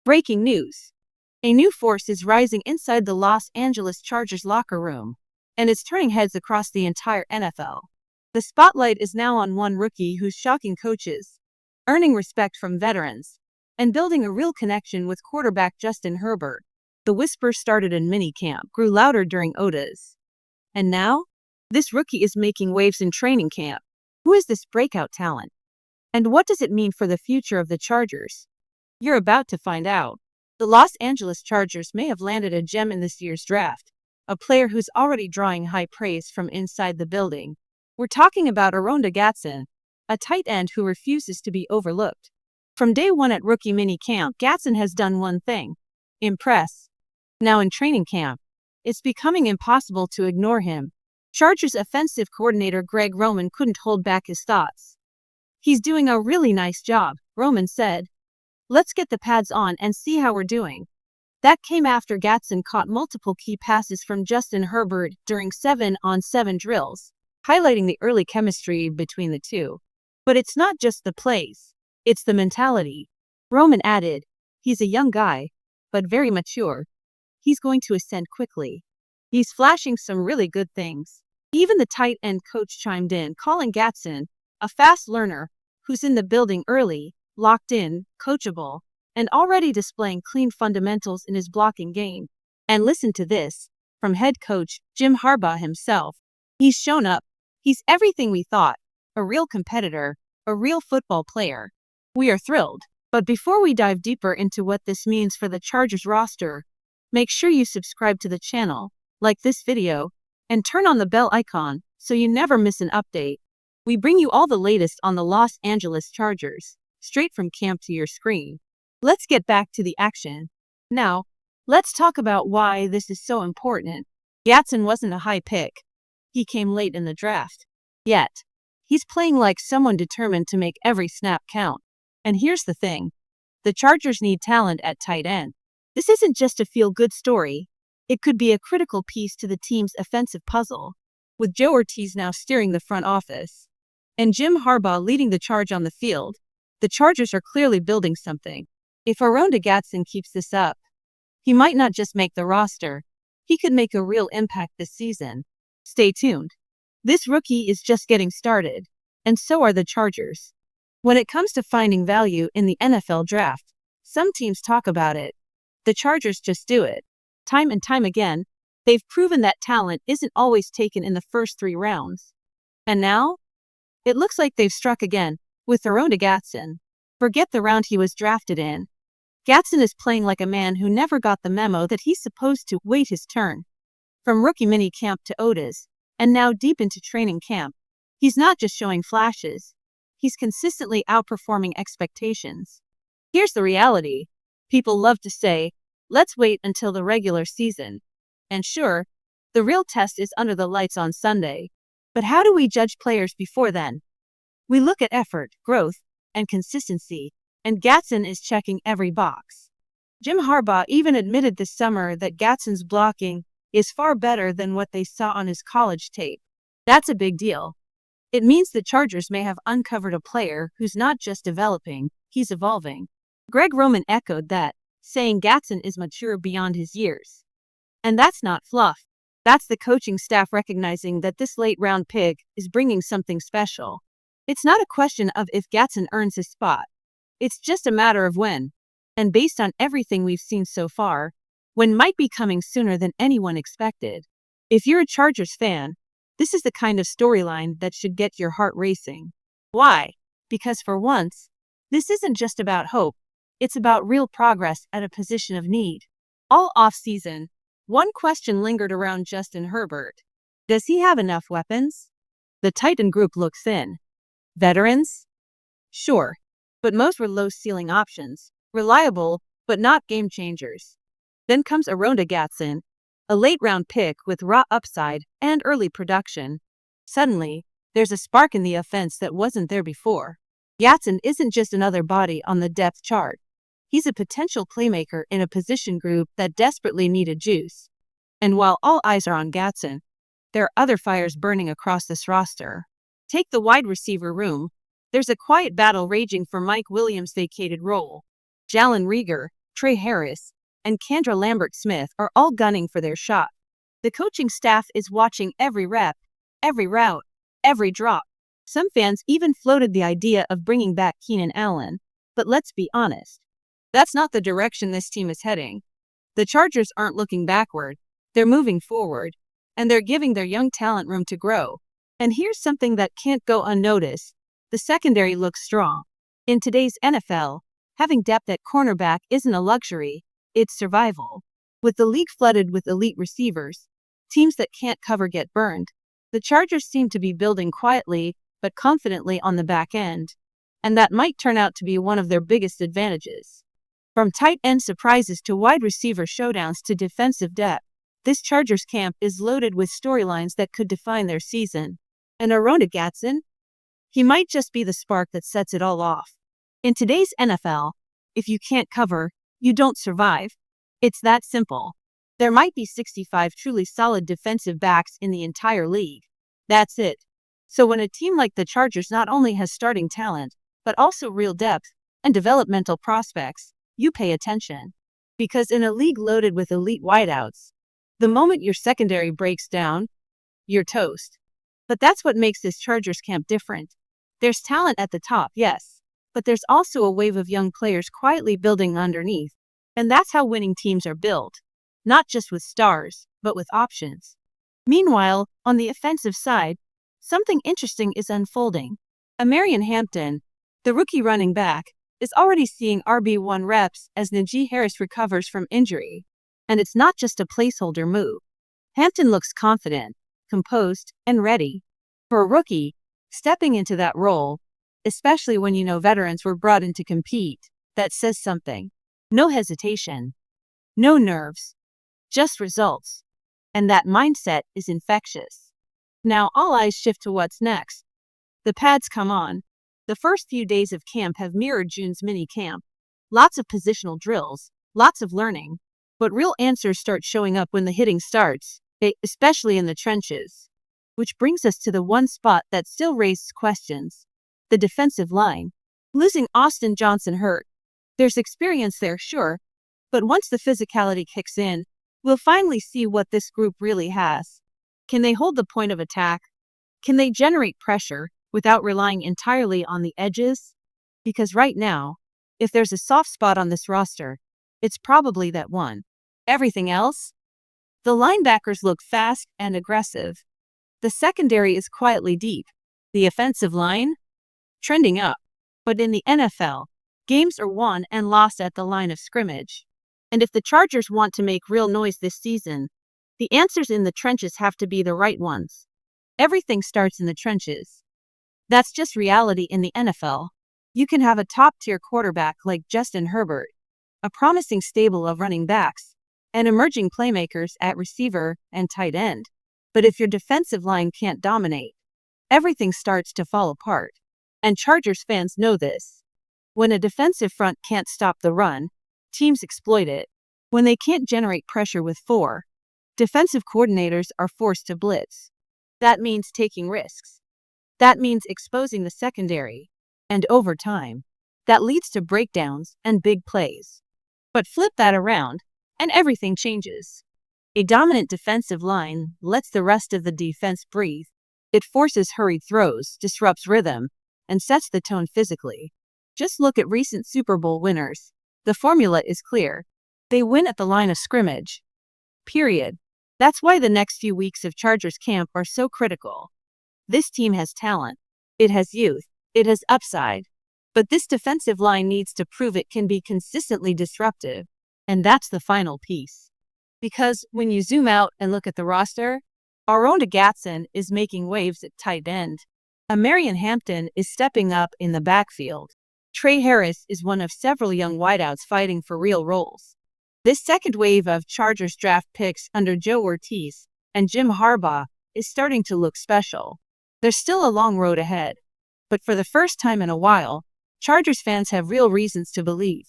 Breaking news. A new force is rising inside the Los Angeles Chargers locker room, and it's turning heads across the entire NFL. The spotlight is now on one rookie who's shocking coaches, earning respect from veterans, and building a real connection with quarterback Justin Herbert. The whisper started in minicamp, grew louder during OTAs. And now, this rookie is making waves in training camp. Who is this breakout talent? And what does it mean for the future of the Chargers? You're about to find out. The Los Angeles Chargers may have landed a gem in this year's draft, a player who's already drawing high praise from inside the building. We're talking about Harbaugh Gatson, a tight end who refuses to be overlooked. From day one at rookie minicamp, Gatson has done one thing: impress. Now in training camp, it's becoming impossible to ignore him. Chargers offensive coordinator Greg Roman couldn't hold back his thoughts. "He's doing a really nice job," Roman said. "Let's get the pads on and see how we're doing." That came after Gatson caught multiple key passes from Justin Herbert during 7-on-7 drills, highlighting the early chemistry between the two. But it's not just the plays, it's the mentality. Roman added, "He's a young guy, but very mature. He's going to ascend quickly. He's flashing some really good things." Even the tight end coach chimed in, calling Gatson a fast learner who's in the building early, locked in, coachable, and already displaying clean fundamentals in his blocking game. And listen to this, from head coach Jim Harbaugh himself. "He's shown up. He's everything we thought. A real competitor, a real football player." We are thrilled. But before we dive deeper into what this means for the Chargers roster, make sure you subscribe to the channel, like this video, and turn on the bell icon so you never miss an update. We bring you all the latest on the Los Angeles Chargers, straight from camp to your screen. Let's get back to the action. Now, let's talk about why this is so important. Gatson wasn't a high pick. He came late in the draft. Yet, he's playing like someone determined to make every snap count. And here's the thing. The Chargers need talent at tight end. This isn't just a feel-good story. It could be a critical piece to the team's offensive puzzle, with Joe Ortiz now steering the front office and Jim Harbaugh leading the charge on the field. The Chargers are clearly building something. If Harbaugh Gatson keeps this up, he might not just make the roster, he could make a real impact this season. Stay tuned. This rookie is just getting started, and so are the Chargers. When it comes to finding value in the NFL draft, some teams talk about it. The Chargers just do it. Time and time again, they've proven that talent isn't always taken in the first 3 rounds. And now, it looks like they've struck again with Harbaugh Gatson. Forget the round he was drafted in. Gatson is playing like a man who never got the memo that he's supposed to wait his turn. From rookie minicamp to OTAs, and now deep into training camp, he's not just showing flashes. He's consistently outperforming expectations. Here's the reality. People love to say, "Let's wait until the regular season." And sure, the real test is under the lights on Sunday. But how do we judge players before then? We look at effort, growth, and consistency, and Gatson is checking every box. Jim Harbaugh even admitted this summer that Gatson's blocking is far better than what they saw on his college tape. That's a big deal. It means the Chargers may have uncovered a player who's not just developing, he's evolving. Greg Roman echoed that, saying Gatson is mature beyond his years. And that's not fluff. That's the coaching staff recognizing that this late-round pick is bringing something special. It's not a question of if Gatson earns his spot. It's just a matter of when. And based on everything we've seen so far, when might be coming sooner than anyone expected. If you're a Chargers fan, this is the kind of storyline that should get your heart racing. Why? Because for once, this isn't just about hope. It's about real progress at a position of need. All off-season, one question lingered around Justin Herbert. Does he have enough weapons? The tight end group looked thin. Veterans? Sure, but most were low-ceiling options, reliable, but not game-changers. Then comes Harbaugh Gatson, a late-round pick with raw upside and early production. Suddenly, there's a spark in the offense that wasn't there before. Gatson isn't just another body on the depth chart. He's a potential playmaker in a position group that desperately needed juice. And while all eyes are on Gatson, there are other fires burning across this roster. Take the wide receiver room. There's a quiet battle raging for Mike Williams' vacated role. Jalen Reagor, Trey Harris, and Kendra Lambert-Smith are all gunning for their shot. The coaching staff is watching every rep, every route, every drop. Some fans even floated the idea of bringing back Keenan Allen. But let's be honest. That's not the direction this team is heading. The Chargers aren't looking backward. They're moving forward. And they're giving their young talent room to grow. And here's something that can't go unnoticed. The secondary looks strong. In today's NFL, having depth at cornerback isn't a luxury, it's survival. With the league flooded with elite receivers, teams that can't cover get burned. The Chargers seem to be building quietly but confidently on the back end, and that might turn out to be one of their biggest advantages. From tight end surprises to wide receiver showdowns to defensive depth, this Chargers camp is loaded with storylines that could define their season. And Harbaugh Gatson? He might just be the spark that sets it all off. In today's NFL, if you can't cover, you don't survive. It's that simple. There might be 65 truly solid defensive backs in the entire league. That's it. So when a team like the Chargers not only has starting talent, but also real depth and developmental prospects, you pay attention. Because in a league loaded with elite wideouts, the moment your secondary breaks down, you're toast. But that's what makes this Chargers camp different. There's talent at the top, yes, but there's also a wave of young players quietly building underneath. And that's how winning teams are built. Not just with stars, but with options. Meanwhile, on the offensive side, something interesting is unfolding. Amarian Hampton, the rookie running back, is already seeing RB1 reps as Najee Harris recovers from injury. And it's not just a placeholder move. Hampton looks confident, composed, and ready. For a rookie, stepping into that role, especially when you know veterans were brought in to compete, that says something. No hesitation. No nerves. Just results. And that mindset is infectious. Now all eyes shift to what's next. The pads come on. The first few days of camp have mirrored June's mini camp. Lots of positional drills, lots of learning. But real answers start showing up when the hitting starts, especially in the trenches. Which brings us to the one spot that still raises questions. The defensive line. Losing Austin Johnson hurt. There's experience there, sure. But once the physicality kicks in, we'll finally see what this group really has. Can they hold the point of attack? Can they generate pressure without relying entirely on the edges? Because right now, if there's a soft spot on this roster, it's probably that one. Everything else? The linebackers look fast and aggressive. The secondary is quietly deep. The offensive line? Trending up. But in the NFL, games are won and lost at the line of scrimmage. And if the Chargers want to make real noise this season, the answers in the trenches have to be the right ones. Everything starts in the trenches. That's just reality in the NFL. You can have a top-tier quarterback like Justin Herbert, a promising stable of running backs, and emerging playmakers at receiver and tight end. But if your defensive line can't dominate, everything starts to fall apart. And Chargers fans know this. When a defensive front can't stop the run, teams exploit it. When they can't generate pressure with four, defensive coordinators are forced to blitz. That means taking risks. That means exposing the secondary. And over time, that leads to breakdowns and big plays. But flip that around, and everything changes. A dominant defensive line lets the rest of the defense breathe. It forces hurried throws, disrupts rhythm, and sets the tone physically. Just look at recent Super Bowl winners. The formula is clear. They win at the line of scrimmage. Period. That's why the next few weeks of Chargers camp are so critical. This team has talent. It has youth. It has upside. But this defensive line needs to prove it can be consistently disruptive. And that's the final piece. Because when you zoom out and look at the roster, Harbaugh Gatson is making waves at tight end. Amarian Hampton is stepping up in the backfield. Trey Harris is one of several young wideouts fighting for real roles. This second wave of Chargers draft picks under Joe Ortiz and Jim Harbaugh is starting to look special. There's still a long road ahead. But for the first time in a while, Chargers fans have real reasons to believe.